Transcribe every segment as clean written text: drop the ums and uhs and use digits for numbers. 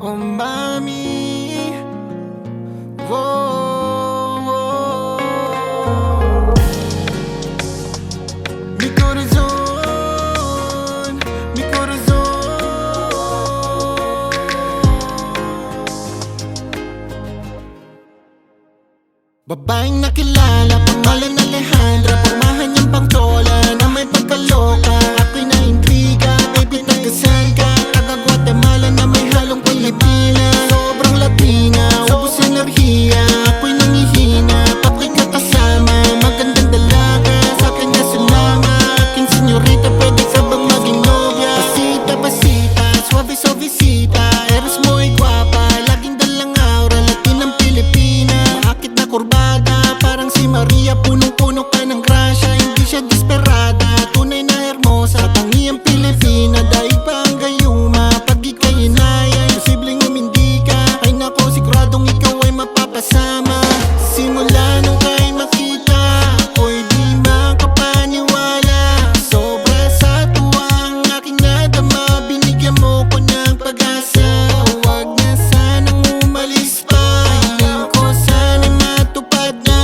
Oh mami, oh, oh. Mi corazón, mi corazón. Babaeng nakilala, pangalan Alejandra. Pormahan niyang pangtola na may pagkaloka. Ako'y naintriga, baby nagkasal ka. Taga Guatemala na may halong Pilipina. Sobrang Latina, ubos enerhiya. Ako'y nangihina, ako'y kakasama. Magandang dalaga, sa'kin na sumama. Aking senyorita, pwede ka bang maging nobya? Pasita, pasita, suave, suavecita. Eres mo'y guwapa, laging dalang aura. Latinang Pilipina, maakit na kurbada. Parang si Maria, punong-puno ka ng grasya. Hindi siya desperada, tunay na hermosa. Tangiang Pilipina, daig pa ang gayuma. Pag ika'y inaya, posibleng umindi ka. Ay nako, siguradong ikaw ay mapapasama. Simula nung ka'y makita, ako'y di makapaniwala. Sobra sa tuwa ang aking nadama. Binigyan mo ko ng pag-asa. Huwag na sanang umalis pa. Hiling ko sana'y matupad na.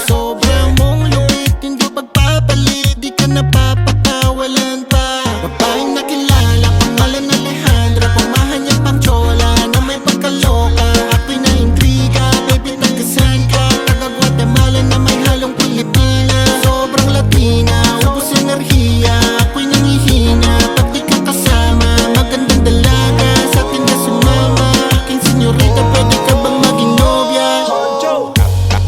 Sobra mong lupit, hindi pagpapalit. Di ka napapakawalan pa. Babaeng nakilala, pangalan Alejandra. Pormahan niyang pangtsola na may pagkaloka. Ako'y naintriga, baby nagkasal ka. Taga Guatemala na may halong Pilipina. Sobrang Latina, ubos enerhiya. Ako'y nangihina, pag di ka kasama. Magandang dalaga, sa'kin ka sumama. Aking senyorita, pwede ka bang maging nobya?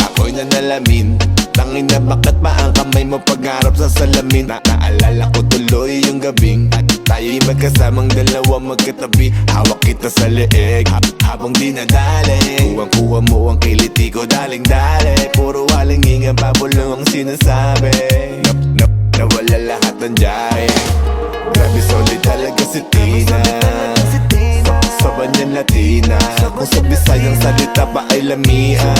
Ako'y nanalamin. Tangin na bakit pa ang kamay mo pagharap sa salamin. Naalala ko tuloy yung gabing at tayo'y magkasamang dalawa magkatabi. Hawak kita sa leeg habang dinadali. Kuwang-kuha mo ang kiliti ko daling-dali. Puro halingingan pabulong ang sinasabi. Nawala lahat ng jahe. Grabe solid talaga si Tina. Sa banyan Latina. Kung sa Bisayang salita pa ay lamian.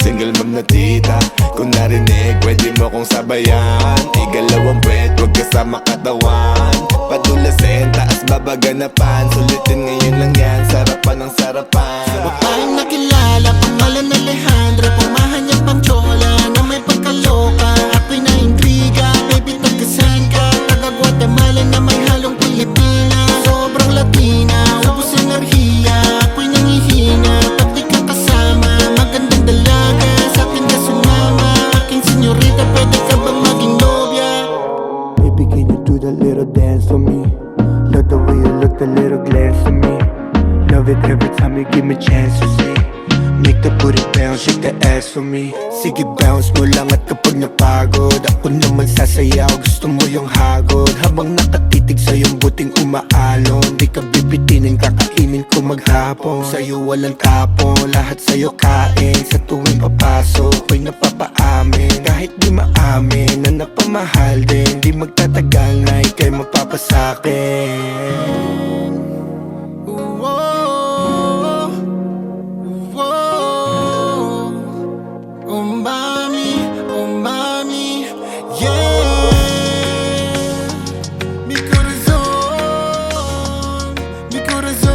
Single mom na tita, kung narinig, pwede mo kong sabayan. Igalawang puwet, huwag ka sa makatawan. Padulasin, taas babaganapan. Sulitin ngayon lang yan, sarapan ng sarapan. Babaeng nakilala, pangalan Alejandra. Pormahan niyang pangtsola na may pagkaloka. Ako'y naintriga, baby nagkasal ka. Taga Guatemala na may halong Pilipina. Sobrang Latina, ubos enerhiya. Ako'y nangihina, pag di ka kasama. Magandang dalaga, sa'kin ka sumama. Aking senyorita, pwede ka bang maging nobya? Baby, can you do that little dance for me? Love the way you look, the little glance for me. Love it every time you give me chance to see. Make the booty bounce, shake the ass for me. Sige, bounce mo lang at kapag napagod, ako naman sasayaw, gusto mo yung hagod. Habang nakatitig sa iyong buting umaalon, di ka bibitinin, kakainin ko maghapon. Sa'yo walang tapon, lahat sa'yo kain. Sa tuwing papasok, ko'y napapaamin. Kahit di maamin, na napamahal din. Di magtatagal na ika'y magpapasakin. Oh mami, yeah. Mi corazón, mi corazón.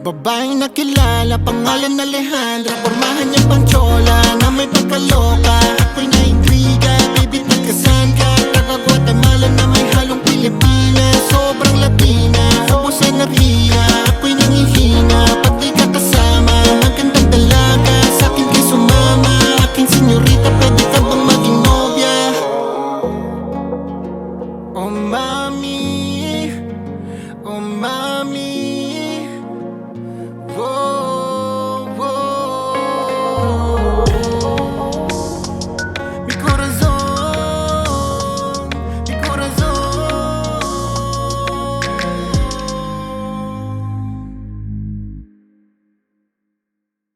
Babaeng nakilala, pangalan Alejandra. Pormahan niyang pangtsola na may pagkaloka.